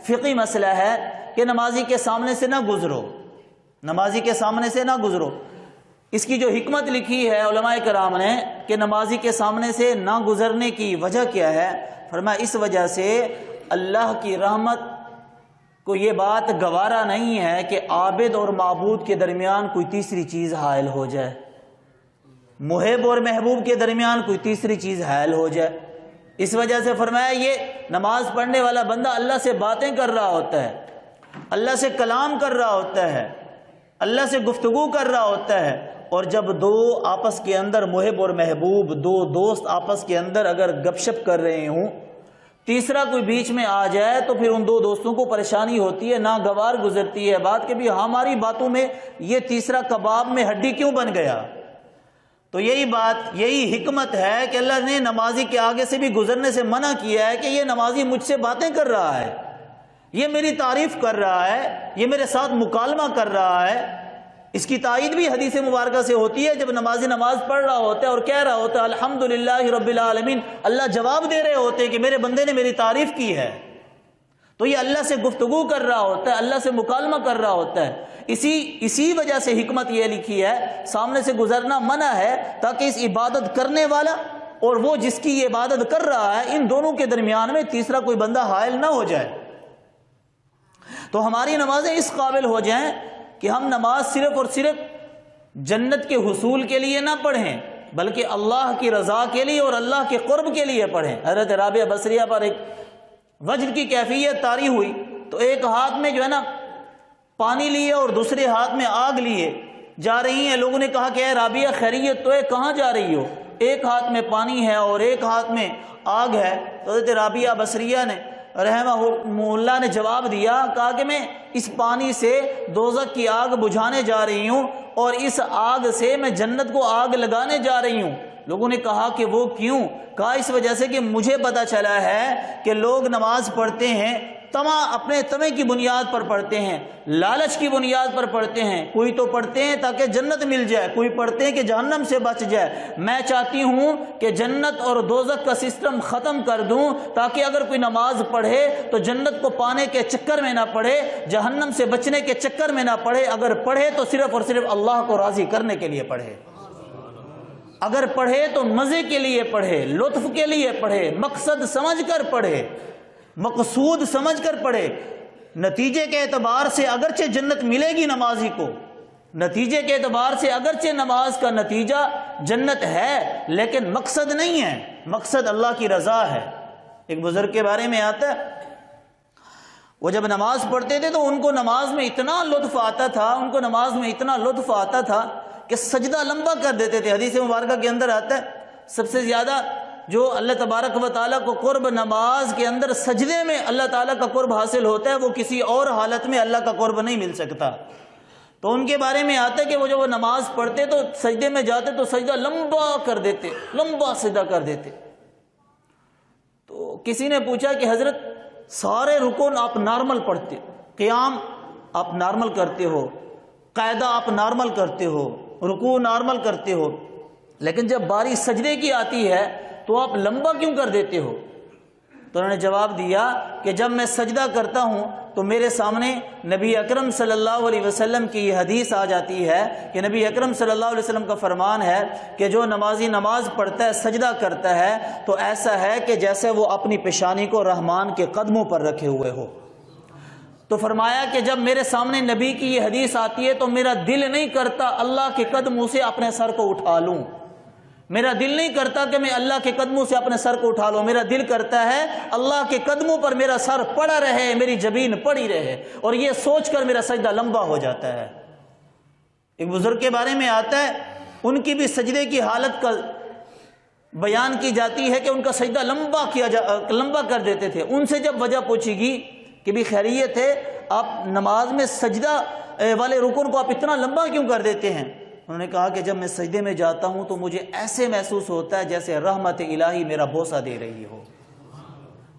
فقہی مسئلہ ہے کہ نمازی کے سامنے سے نہ گزرو، نمازی کے سامنے سے نہ گزرو۔ اس کی جو حکمت لکھی ہے علماء کرام نے کہ نمازی کے سامنے سے نہ گزرنے کی وجہ کیا ہے، فرمایا اس وجہ سے اللہ کی رحمت کو یہ بات گوارا نہیں ہے کہ عابد اور معبود کے درمیان کوئی تیسری چیز حائل ہو جائے، محب اور محبوب کے درمیان کوئی تیسری چیز حائل ہو جائے۔ اس وجہ سے فرمایا یہ نماز پڑھنے والا بندہ اللہ سے باتیں کر رہا ہوتا ہے، اللہ سے کلام کر رہا ہوتا ہے، اللہ سے گفتگو کر رہا ہوتا ہے، اور جب دو آپس کے اندر محب اور محبوب، دو دوست آپس کے اندر اگر گپ شپ کر رہے ہوں، تیسرا کوئی بیچ میں آ جائے تو پھر ان دو دوستوں کو پریشانی ہوتی ہے، ناگوار گزرتی ہے بات کہ بھی ہماری باتوں میں یہ تیسرا کباب میں ہڈی کیوں بن گیا۔ تو یہی بات، یہی حکمت ہے کہ اللہ نے نمازی کے آگے سے بھی گزرنے سے منع کیا ہے کہ یہ نمازی مجھ سے باتیں کر رہا ہے، یہ میری تعریف کر رہا ہے، یہ میرے ساتھ مکالمہ کر رہا ہے۔ اس کی تائید بھی حدیث مبارکہ سے ہوتی ہے، جب نمازی نماز پڑھ رہا ہوتا ہے اور کہہ رہا ہوتا ہے الحمدللہ رب العالمین، اللہ جواب دے رہے ہوتے ہیں کہ میرے بندے نے میری تعریف کی ہے، تو یہ اللہ سے گفتگو کر رہا ہوتا ہے، اللہ سے مکالمہ کر رہا ہوتا ہے۔ اسی وجہ سے حکمت یہ لکھی ہے، سامنے سے گزرنا منع ہے تاکہ اس عبادت کرنے والا اور وہ جس کی یہ عبادت کر رہا ہے، ان دونوں کے درمیان میں تیسرا کوئی بندہ حائل نہ ہو جائے، تو ہماری نمازیں اس قابل ہو جائیں کہ ہم نماز صرف اور صرف جنت کے حصول کے لیے نہ پڑھیں بلکہ اللہ کی رضا کے لیے اور اللہ کے قرب کے لیے پڑھیں۔ حضرت رابعہ بصریہ پر ایک وجد کی کیفیت طاری ہوئی تو ایک ہاتھ میں جو ہے نا پانی لیے اور دوسرے ہاتھ میں آگ لیے جا رہی ہیں۔ لوگوں نے کہا کہ اے رابعہ خیریت تو ہے، کہاں جا رہی ہو؟ ایک ہاتھ میں پانی ہے اور ایک ہاتھ میں آگ ہے۔ تو حضرت رابعہ بصریہ نے رحمہ اللہ نے جواب دیا، کہا کہ میں اس پانی سے دوزخ کی آگ بجھانے جا رہی ہوں اور اس آگ سے میں جنت کو آگ لگانے جا رہی ہوں۔ لوگوں نے کہا کہ وہ کیوں؟ کہا اس وجہ سے کہ مجھے پتا چلا ہے کہ لوگ نماز پڑھتے ہیں اپنے طمع کی بنیاد پر پڑھتے ہیں، لالچ کی بنیاد پر پڑھتے ہیں۔ کوئی تو پڑھتے ہیں تاکہ جنت مل جائے، کوئی پڑھتے ہیں کہ جہنم سے بچ جائے۔ میں چاہتی ہوں کہ جنت اور دوزخ کا سسٹم ختم کر دوں تاکہ اگر کوئی نماز پڑھے تو جنت کو پانے کے چکر میں نہ پڑھے، جہنم سے بچنے کے چکر میں نہ پڑھے، اگر پڑھے تو صرف اور صرف اللہ کو راضی کرنے کے لیے پڑھے، اگر پڑھے تو مزے کے لیے پڑھے، لطف کے لیے پڑھے، مقصد سمجھ کر پڑھے، مقصود سمجھ کر پڑھے۔ نتیجے کے اعتبار سے اگرچہ جنت ملے گی نمازی کو، نتیجے کے اعتبار سے اگرچہ نماز کا نتیجہ جنت ہے، لیکن مقصد نہیں ہے، مقصد اللہ کی رضا ہے۔ ایک بزرگ کے بارے میں آتا ہے، وہ جب نماز پڑھتے تھے تو ان کو نماز میں اتنا لطف آتا تھا کہ سجدہ لمبا کر دیتے تھے۔ حدیث مبارکہ کے اندر آتا ہے سب سے زیادہ جو اللہ تبارک و تعالیٰ کو قرب نماز کے اندر سجدے میں اللہ تعالیٰ کا قرب حاصل ہوتا ہے، وہ کسی اور حالت میں اللہ کا قرب نہیں مل سکتا۔ تو ان کے بارے میں آتا ہے کہ وہ جب وہ نماز پڑھتے تو سجدے میں جاتے تو سجدہ لمبا کر دیتے، لمبا سجدہ کر دیتے۔ تو کسی نے پوچھا کہ حضرت سارے رکوع آپ نارمل پڑھتے، قیام آپ نارمل کرتے ہو، قاعدہ آپ نارمل کرتے ہو، رکوع نارمل کرتے ہو، لیکن جب باری سجدے کی آتی ہے تو آپ لمبا کیوں کر دیتے ہو؟ تو انہوں نے جواب دیا کہ جب میں سجدہ کرتا ہوں تو میرے سامنے نبی اکرم صلی اللہ علیہ وسلم کی یہ حدیث آ جاتی ہے کہ نبی اکرم صلی اللہ علیہ وسلم کا فرمان ہے کہ جو نمازی نماز پڑھتا ہے، سجدہ کرتا ہے، تو ایسا ہے کہ جیسے وہ اپنی پیشانی کو رحمان کے قدموں پر رکھے ہوئے ہو۔ تو فرمایا کہ جب میرے سامنے نبی کی یہ حدیث آتی ہے تو میرا دل نہیں کرتا اللہ کے قدموں سے اپنے سر کو اٹھا لوں، میرا دل نہیں کرتا کہ میں اللہ کے قدموں سے اپنے سر کو اٹھا لوں، میرا دل کرتا ہے اللہ کے قدموں پر میرا سر پڑا رہے، میری جبین پڑی رہے، اور یہ سوچ کر میرا سجدہ لمبا ہو جاتا ہے۔ ایک بزرگ کے بارے میں آتا ہے، ان کی بھی سجدے کی حالت کا بیان کی جاتی ہے کہ ان کا سجدہ لمبا کر دیتے تھے۔ ان سے جب وجہ پوچھی گئی کہ بھی خیریت ہے، آپ نماز میں سجدہ والے رکن کو آپ اتنا لمبا کیوں کر دیتے ہیں؟ انہوں نے کہا کہ جب میں سجدے میں جاتا ہوں تو مجھے ایسے محسوس ہوتا ہے جیسے رحمت الہی میرا بوسہ دے رہی ہو،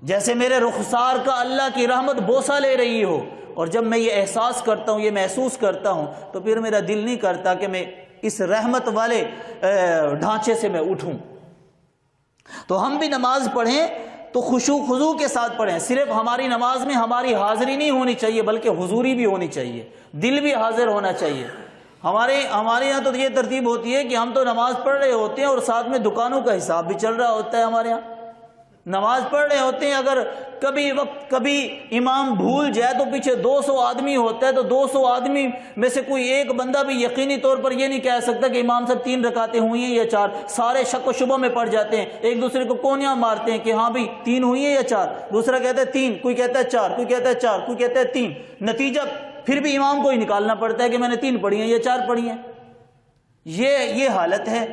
جیسے میرے رخسار کا اللہ کی رحمت بوسہ لے رہی ہو، اور جب میں یہ احساس کرتا ہوں، یہ محسوس کرتا ہوں، تو پھر میرا دل نہیں کرتا کہ میں اس رحمت والے ڈھانچے سے میں اٹھوں۔ تو ہم بھی نماز پڑھیں تو خشوع خضوع کے ساتھ پڑھیں. صرف ہماری نماز میں ہماری حاضری نہیں ہونی چاہیے بلکہ حضوری بھی ہونی چاہیے, دل بھی حاضر ہونا چاہیے. ہمارے یہاں تو یہ ترتیب ہوتی ہے کہ ہم تو نماز پڑھ رہے ہوتے ہیں اور ساتھ میں دکانوں کا حساب بھی چل رہا ہوتا ہے. ہمارے یہاں نماز پڑھ رہے ہوتے ہیں, اگر کبھی امام بھول جائے تو پیچھے 200 آدمی ہوتا ہے, تو 200 آدمی میں سے کوئی ایک بندہ بھی یقینی طور پر یہ نہیں کہہ سکتا کہ امام صاحب 3 رکعتیں ہوئی ہیں یا 4. سارے شک و شبہ میں پڑ جاتے ہیں, ایک دوسرے کو کونیاں مارتے ہیں کہ ہاں بھی 3 ہوئی ہیں یا 4. دوسرا کہتا ہے 3, کوئی کہتا ہے 4, کوئی کہتا ہے 4, کوئی کہتا ہے 3. نتیجہ پھر بھی امام کو ہی نکالنا پڑتا ہے کہ میں نے 3 پڑھی ہیں یا 4 پڑھی ہیں. یہ حالت ہے.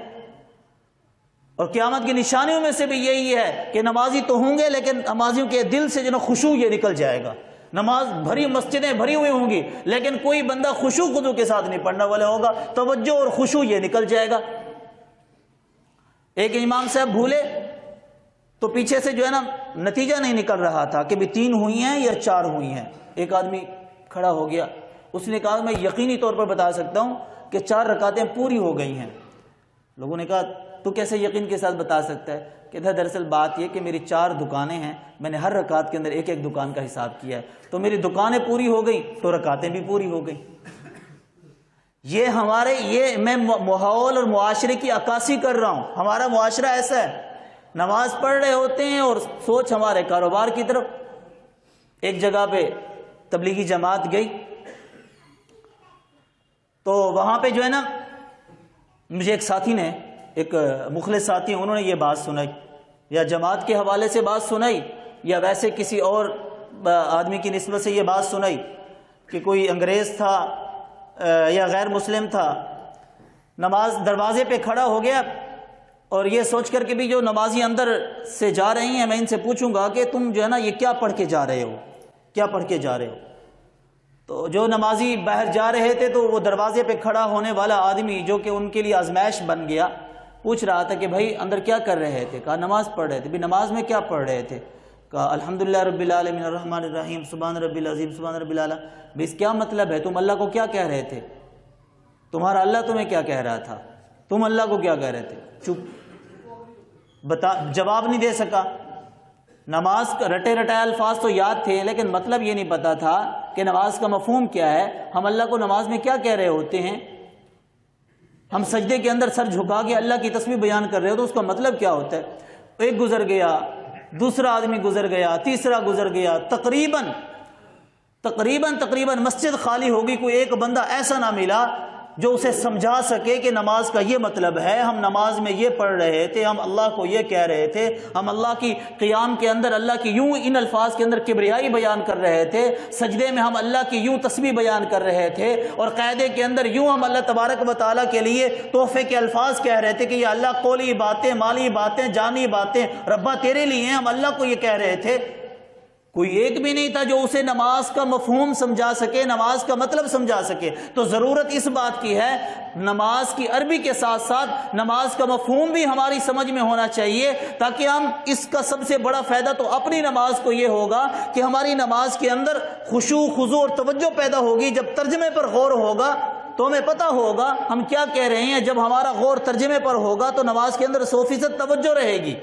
اور قیامت کی نشانیوں میں سے بھی یہی ہے کہ نمازی تو ہوں گے لیکن نمازیوں کے دل سے جو خشوع یہ نکل جائے گا. نماز بھری, مسجدیں بھری ہوئی ہوں گی لیکن کوئی بندہ خشوع خضوع کے ساتھ نہیں پڑھنے والا ہوگا, توجہ اور خشوع یہ نکل جائے گا. ایک امام صاحب بھولے تو پیچھے سے جو ہے نا نتیجہ نہیں نکل رہا تھا کہ بھی 3 ہوئی ہیں یا 4 ہوئی ہیں. ایک آدمی کھڑا ہو گیا, اس نے کہا میں یقینی طور پر بتا سکتا ہوں کہ 4 رکعتیں پوری ہو گئی ہیں. لوگوں نے کہا تو کیسے یقین کے ساتھ بتا سکتا ہے؟ کہ دراصل بات یہ کہ میری 4 دکانیں ہیں, میں نے ہر رکعت کے اندر ایک ایک دکان کا حساب کیا ہے, تو میری دکانیں پوری ہو گئیں تو رکعتیں بھی پوری ہو گئیں. یہ میں ماحول اور معاشرے کی عکاسی کر رہا ہوں. ہمارا معاشرہ ایسا ہے, نماز پڑھ رہے ہوتے ہیں اور سوچ ہمارے کاروبار کی طرف. ایک جگہ پہ تبلیغی جماعت گئی تو وہاں پہ جو ہے نا مجھے ایک ساتھی نے, ایک مخلص ساتھی, انہوں نے یہ بات سنائی, یا جماعت کے حوالے سے بات سنائی یا ویسے کسی اور آدمی کی نسبت سے یہ بات سنائی کہ کوئی انگریز تھا یا غیر مسلم تھا, نماز دروازے پہ کھڑا ہو گیا اور یہ سوچ کر کے بھی جو نمازی اندر سے جا رہی ہیں میں ان سے پوچھوں گا کہ تم جو ہے نا یہ کیا پڑھ کے جا رہے ہو, کیا پڑھ کے جا رہے ہو. تو جو نمازی باہر جا رہے تھے تو وہ دروازے پہ کھڑا ہونے والا آدمی جو کہ ان کے لیے آزمائش بن گیا, پوچھ رہا تھا کہ بھائی اندر کیا کر رہے تھے؟ کہا نماز پڑھ رہے تھے. بھی نماز میں کیا پڑھ رہے تھے؟ کہا الحمدللہ رب العالمین الرحمن الرحیم سبحان رب العظیم سبحان رب العلیٰ. بھی اس کیا مطلب ہے؟ تم اللہ کو کیا کہہ رہے تھے؟ تمہارا اللہ تمہیں کیا کہہ رہا تھا؟ تم اللہ کو کیا کہہ رہے تھے؟ چپ, جواب نہیں دے سکا. نماز کا رٹے رٹائے الفاظ تو یاد تھے لیکن مطلب یہ نہیں پتا تھا کہ نماز کا مفہوم کیا ہے. ہم اللہ کو نماز میں کیا کہہ رہے ہوتے ہیں؟ ہم سجدے کے اندر سر جھکا کے اللہ کی تسبیح بیان کر رہے ہو تو اس کا مطلب کیا ہوتا ہے؟ ایک گزر گیا, دوسرا آدمی گزر گیا, تیسرا گزر گیا, تقریباً مسجد خالی ہوگی, کوئی ایک بندہ ایسا نہ ملا جو اسے سمجھا سکے کہ نماز کا یہ مطلب ہے, ہم نماز میں یہ پڑھ رہے تھے, ہم اللہ کو یہ کہہ رہے تھے, ہم اللہ کی قیام کے اندر اللہ کی یوں ان الفاظ کے اندر کبریائی بیان کر رہے تھے, سجدے میں ہم اللہ کی یوں تسبیح بیان کر رہے تھے, اور قاعدے کے اندر یوں ہم اللہ تبارک و تعالیٰ کے لیے تحفے کے الفاظ کہہ رہے تھے کہ یہ اللہ قولی باتیں, مالی باتیں, جانی باتیں ربا تیرے لیے ہیں, ہم اللہ کو یہ کہہ رہے تھے. کوئی ایک بھی نہیں تھا جو اسے نماز کا مفہوم سمجھا سکے, نماز کا مطلب سمجھا سکے. تو ضرورت اس بات کی ہے نماز کی عربی کے ساتھ ساتھ نماز کا مفہوم بھی ہماری سمجھ میں ہونا چاہیے, تاکہ ہم اس کا سب سے بڑا فائدہ تو اپنی نماز کو یہ ہوگا کہ ہماری نماز کے اندر خشوع خضوع اور توجہ پیدا ہوگی. جب ترجمے پر غور ہوگا تو ہمیں پتہ ہوگا ہم کیا کہہ رہے ہیں. جب ہمارا غور ترجمے پر ہوگا تو نماز کے اندر 100% توجہ رہے گی.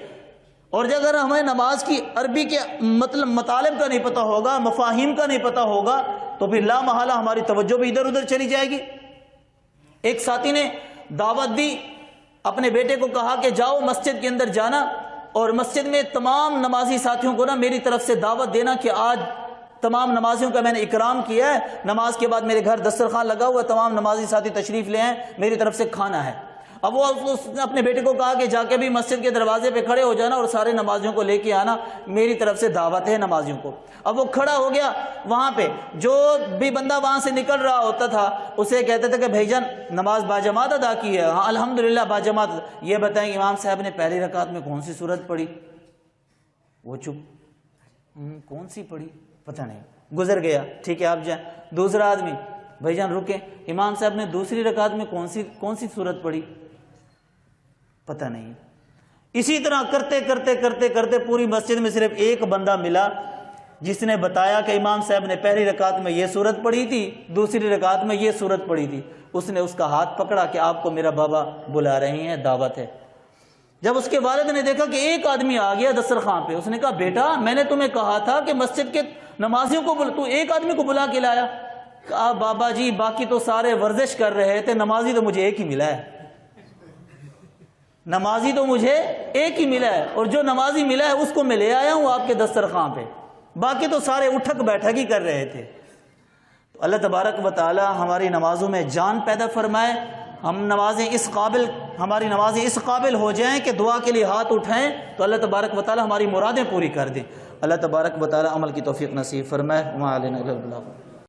اور اگر ہمیں نماز کی عربی کے مطالب کا نہیں پتہ ہوگا, مفاہیم کا نہیں پتہ ہوگا, تو پھر لا محالہ ہماری توجہ بھی ادھر ادھر چلی جائے گی. ایک ساتھی نے دعوت دی, اپنے بیٹے کو کہا کہ جاؤ مسجد کے اندر جانا اور مسجد میں تمام نمازی ساتھیوں کو نا میری طرف سے دعوت دینا کہ آج تمام نمازیوں کا میں نے اکرام کیا ہے, نماز کے بعد میرے گھر دسترخوان لگا ہوا ہے, تمام نمازی ساتھی تشریف لے آئیں, میری طرف سے کھانا ہے. اب وہ اس نے اپنے بیٹے کو کہا کہ جا کے بھی مسجد کے دروازے پہ کھڑے ہو جانا اور سارے نمازیوں کو لے کے آنا, میری طرف سے دعوت ہے نمازیوں کو. اب وہ کھڑا ہو گیا وہاں پہ, جو بھی بندہ وہاں سے نکل رہا ہوتا تھا اسے کہتے تھے کہ بھائی جان نماز باجماعت ادا کی ہے؟ ہاں الحمدللہ باجماعت. یہ بتائیں امام صاحب نے پہلی رکعت میں کون سی سورت پڑھی؟ وہ چپ, کون سی پڑھی پتہ نہیں, گزر گیا. ٹھیک ہے آپ جائیں. دوسرا آدمی, بھائی جان رکیں, امام صاحب نے دوسری رکعت میں کون سی سورت پڑھی؟ پتہ نہیں. اسی طرح کرتے کرتے کرتے کرتے پوری مسجد میں صرف ایک بندہ ملا جس نے بتایا کہ امام صاحب نے پہلی رکعت میں یہ سورت پڑھی تھی, دوسری رکعت میں یہ سورت پڑھی تھی. اس نے اس کا ہاتھ پکڑا کہ آپ کو میرا بابا بلا رہے ہیں, دعوت ہے. جب اس کے والد نے دیکھا کہ ایک آدمی آ گیا دسترخوان پہ، اس نے کہا بیٹا میں نے تمہیں کہا تھا کہ مسجد کے نمازیوں کو تو ایک آدمی کو بلا کے لایا؟ کہا بابا جی باقی تو سارے ورزش کر رہے تھے، نمازی تو مجھے ایک ہی ملا ہے، نمازی تو مجھے ایک ہی ملا ہے، اور جو نمازی ملا ہے اس کو میں لے آیا ہوں آپ کے دسترخوان پہ، باقی تو سارے اٹھک بیٹھک ہی کر رہے تھے۔ تو اللہ تبارک و تعالی ہماری نمازوں میں جان پیدا فرمائے، ہماری نمازیں اس قابل ہو جائیں کہ دعا کے لیے ہاتھ اٹھائیں تو اللہ تبارک و تعالی ہماری مرادیں پوری کر دیں۔ اللہ تبارک و تعالی عمل کی توفیق نصیب فرمائے۔ وما علینا الا البلاغ۔